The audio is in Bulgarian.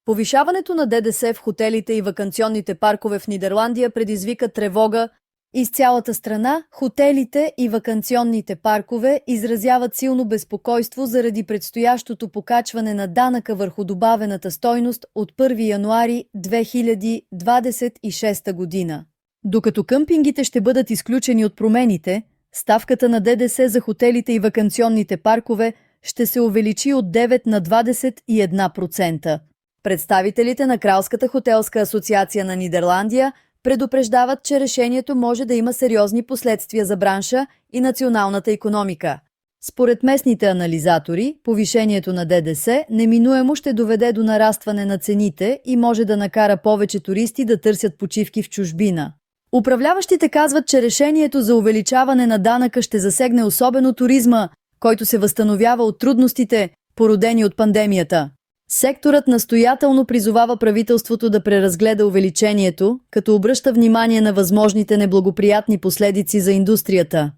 Повишаването на ДДС в хотелите и ваканционните паркове в Нидерландия предизвика тревога. Из цялата страна хотелите и ваканционните паркове изразяват силно безпокойство заради предстоящото покачване на данъка върху добавената стойност от 1 януари 2026 година. Докато къмпингите ще бъдат изключени от промените, ставката на ДДС за хотелите и ваканционните паркове ще се увеличи от 9 на 21%. Представителите на Кралската хотелска асоциация на Нидерландия предупреждават, че решението може да има сериозни последствия за бранша и националната икономика. Според местните анализатори, повишението на ДДС неминуемо ще доведе до нарастване на цените и може да накара повече туристи да търсят почивки в чужбина. Управляващите казват, че решението за увеличаване на данъка ще засегне особено туризма, който се възстановява от трудностите, породени от пандемията. Секторът настоятелно призовава правителството да преразгледа увеличението, като обръща внимание на възможните неблагоприятни последици за индустрията.